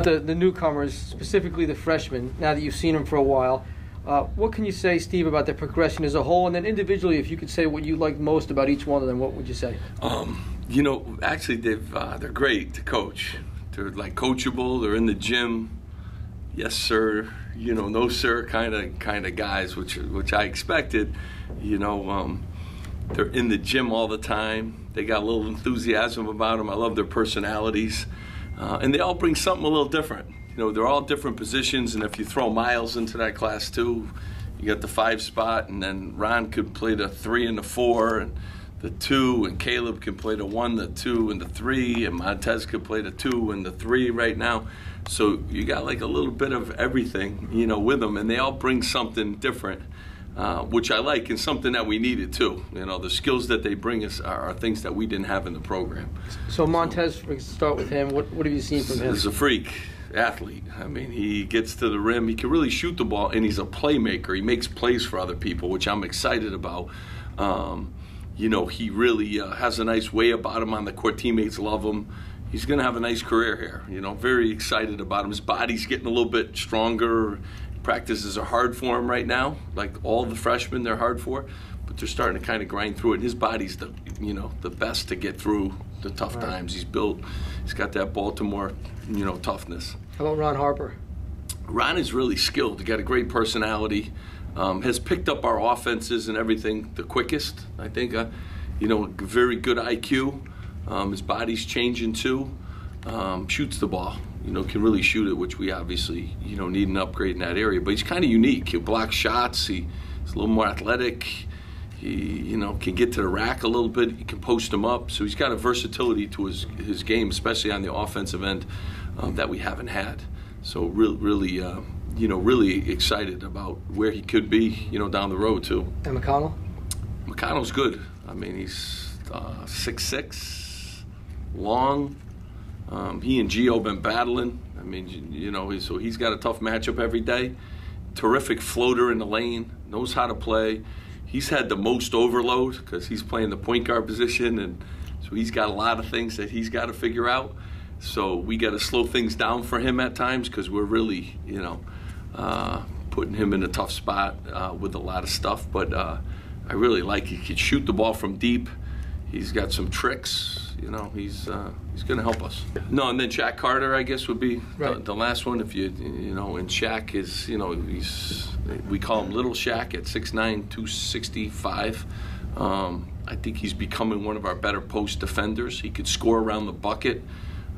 The newcomers, specifically the freshmen, now that you've seen them for a while, what can you say, Steve, about their progression as a whole? And then individually, if you could say what you liked most about each one of them, what would you say? Actually, they're great to coach. They're like coachable. They're in the gym. Yes, sir. No, sir, kind of guys, which I expected. They're in the gym all the time. They got a little enthusiasm about them. I love their personalities. And they all bring something a little different. They're all different positions, and if you throw Miles into that class too, you got the 5 spot, and then Ron could play the 3 and the 4, and the 2, and Caleb can play the 1, the 2, and the 3, and Montez could play the 2 and the 3 right now. So you got like a little bit of everything, with them, and they all bring something different, which I like, and something that we needed too. The skills that they bring us are things that we didn't have in the program. So Montez, we can start with him. What have you seen from him? He's a freak athlete. He gets to the rim. He can really shoot the ball, and he's a playmaker. He makes plays for other people, which I'm excited about. He really has a nice way about him on the court. Teammates love him. He's going to have a nice career here. Very excited about him. His body's getting a little bit stronger. Practices are hard for him right now. Like all the freshmen, they're hard for, but they're starting to kind of grind through it. And his body's the best to get through the tough times. He's got that Baltimore, toughness. How about Ron Harper? Ron is really skilled. He got a great personality. Has picked up our offenses and everything the quickest, I think. Very good IQ. His body's changing too. Shoots the ball. Can really shoot it, which we obviously, need an upgrade in that area. But he's kind of unique. He'll block shots. He's a little more athletic. He, can get to the rack a little bit. He can post him up. So he's got a versatility to his game, especially on the offensive end, that we haven't had. So really excited about where he could be, down the road too. And McConnell? McConnell's good. He's 6'6", long. He and Gio been battling. So he's got a tough matchup every day. Terrific floater in the lane, knows how to play. He's had the most overload because he's playing the point guard position, and so he's got a lot of things that he's got to figure out. So we got to slow things down for him at times because we're really, putting him in a tough spot with a lot of stuff. But I really like he can shoot the ball from deep. He's got some tricks. He's going to help us. No, and then Shaq Carter, I guess, would be the last one. If and Shaq is, we call him Little Shaq at 6'9", 265. I think he's becoming one of our better post defenders. He could score around the bucket.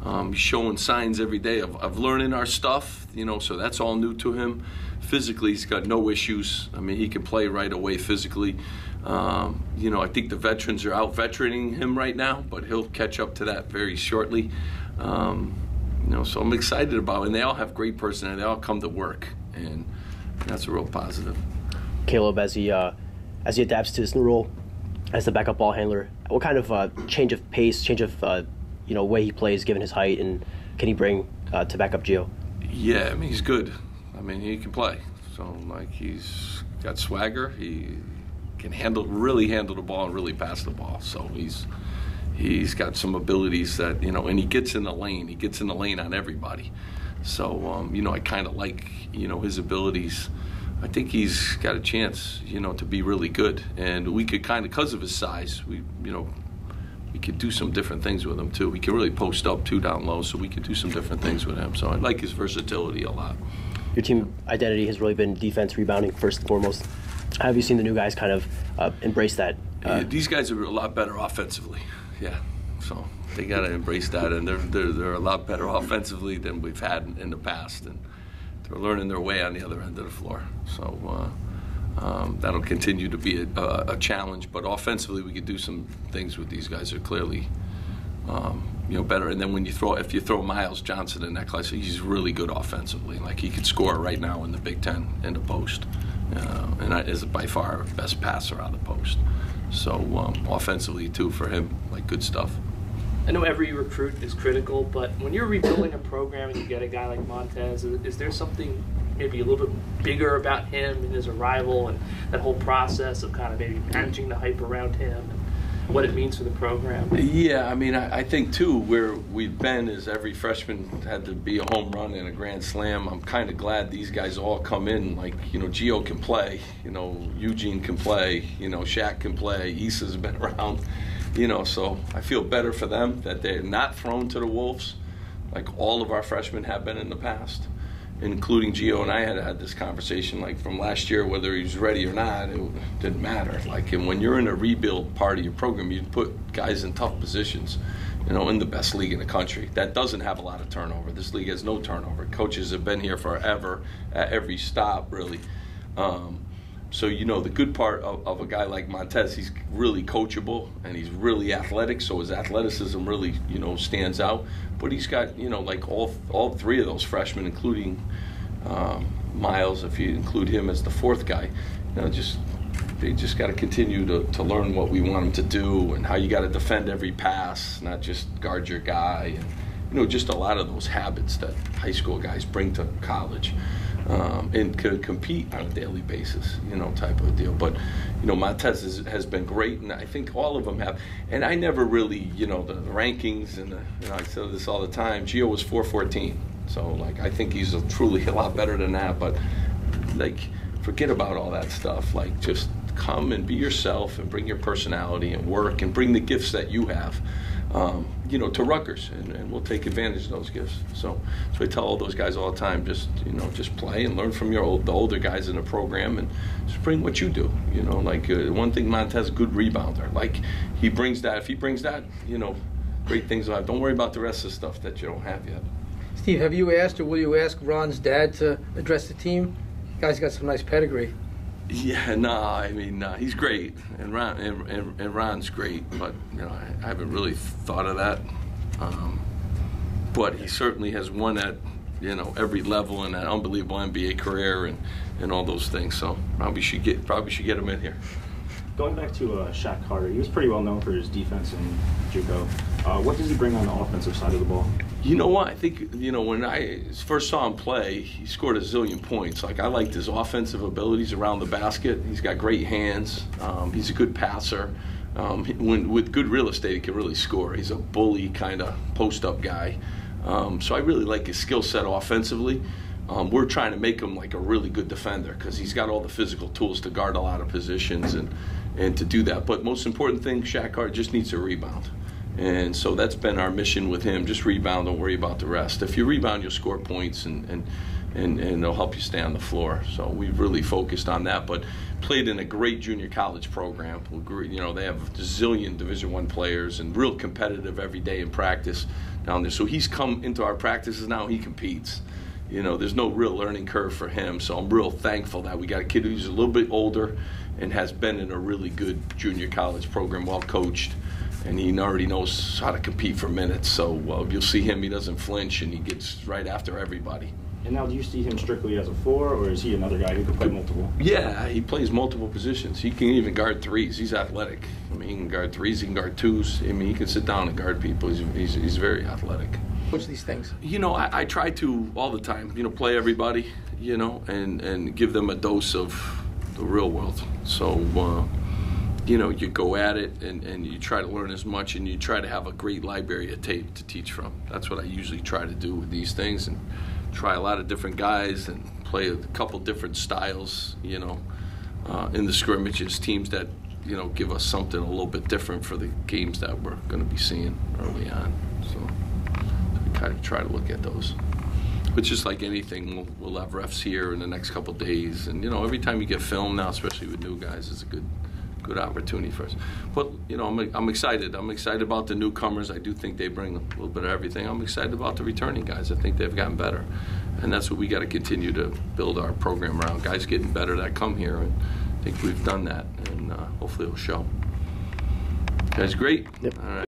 He's showing signs every day of learning our stuff, so that's all new to him. Physically, he's got no issues. He can play right away physically. I think the veterans are out-veteraning him right now, but he'll catch up to that very shortly. So I'm excited about it. And they all have great personality. They all come to work, and that's a real positive. Caleb, as he adapts to his new role as the backup ball handler, what kind of change of pace, change of way he plays given his height, and can he bring to back up Gio? Yeah, he's good. He can play. So he's got swagger. He can really handle the ball and really pass the ball. So he's got some abilities that, and he gets in the lane. He gets in the lane on everybody. So, I kind of like, his abilities. I think he's got a chance, to be really good. And we could because of his size, we could do some different things with him too. We can really post up too down low, so we could do some different things with him. So I like his versatility a lot. Your team identity has really been defense, rebounding first and foremost. How have you seen the new guys kind of embrace that? These guys are a lot better offensively. Yeah, so they got to embrace that, and they're a lot better offensively than we've had in the past, and they're learning their way on the other end of the floor. So that'll continue to be a challenge. But offensively, we could do some things with these guys that are clearly better. And then if you throw Miles Johnson in that class, he's really good offensively. He could score right now in the Big Ten in the post. And is by far our best passer out of the post. So offensively too for him, good stuff. I know every recruit is critical, but when you're rebuilding a program and you get a guy like Montez, is there something maybe a little bit bigger about him and his arrival and that whole process of kind of maybe managing the hype around him? what it means for the program? Yeah, I mean, I think too where we've been is every freshman had to be a home run and a grand slam. I'm kind of glad these guys all come in. Like, you know, Gio can play, you know, Eugene can play, you know, Shaq can play, Issa's been around, you know, so I feel better for them that they're not thrown to the wolves like all of our freshmen have been in the past, including Gio. And I had this conversation like from last year, whether he was ready or not, it didn't matter. Like, and when you're in a rebuild part of your program, you put guys in tough positions, you know, in the best league in the country. That doesn't have a lot of turnover. This league has no turnover. Coaches have been here forever at every stop, really. So, you know, the good part of a guy like Montez, he's really coachable and he's really athletic, so his athleticism really, you know, stands out. But he's got, you know, like all three of those freshmen, including Miles, if you include him as the fourth guy, you know, they just got to continue to learn what we want them to do and how you got to defend every pass, not just guard your guy, and, you know, just a lot of those habits that high school guys bring to college. And could compete on a daily basis, you know, type of deal. But, you know, Montez has been great, and I think all of them have. And I never really, you know, the rankings, and you know, I say this all the time, Gio was 414. So, like, I think he's truly a lot better than that. But, like, forget about all that stuff. Like, just come and be yourself and bring your personality and work and bring the gifts that you have. You know, to Rutgers, and we'll take advantage of those gifts. So I tell all those guys all the time, just, you know, just play and learn from the older guys in the program, and just bring what you do. You know, like one thing, Montez, a good rebounder. Like, he brings that. If he brings that, you know, great things will have. Don't worry about the rest of the stuff that you don't have yet. Steve, have you asked or will you ask Ron's dad to address the team? The guy's got some nice pedigree. Yeah, I mean, he's great, and Ron's great, but, you know, I haven't really thought of that. But he certainly has won at, you know, every level in that unbelievable NBA career and all those things. So probably should get him in here. Going back to Shaq Carter, he was pretty well known for his defense in JUCO. What does he bring on the offensive side of the ball? You know what? I think, you know, when I first saw him play, he scored a zillion points. Like, I liked his offensive abilities around the basket. He's got great hands. He's a good passer. With good real estate, he can really score. He's a bully kind of post-up guy. So I really like his skill set offensively. We're trying to make him like a really good defender because he's got all the physical tools to guard a lot of positions and to do that. But most important thing, Shaq Carter just needs to rebound. And so that's been our mission with him. Just rebound, don't worry about the rest. If you rebound, you'll score points and it'll help you stay on the floor. So we've really focused on that, but played in a great junior college program. You know, they have a zillion Division I players and real competitive every day in practice down there. So he's come into our practices now, he competes. You know, there's no real learning curve for him, so I'm real thankful that we got a kid who's a little bit older and has been in a really good junior college program, well coached, and he already knows how to compete for minutes. So you'll see him, he doesn't flinch, and he gets right after everybody. And now do you see him strictly as a 4, or is he another guy who can play multiple? Yeah, he plays multiple positions. He can even guard threes. He's athletic. I mean, he can guard threes, he can guard twos. I mean, he can sit down and guard people. He's very athletic. Coach these things? You know, I try to all the time, you know, play everybody, you know, and give them a dose of the real world. So, you know, you go at it and you try to learn as much, and you try to have a great library of tape to teach from. That's what I usually try to do with these things, and try a lot of different guys and play a couple different styles, you know, in the scrimmages, teams that, you know, give us something a little bit different for the games that we're going to be seeing early on. So we kind of try to look at those. But just like anything, we'll have refs here in the next couple days, and, you know, every time you get film now, especially with new guys, is a good opportunity for us. But, you know, I'm excited. I'm excited about the newcomers. I do think they bring a little bit of everything. I'm excited about the returning guys. I think they've gotten better, and that's what we got to continue to build our program around. Guys getting better that come here, and I think we've done that, and hopefully it'll show. Guys, great. Yep. All right.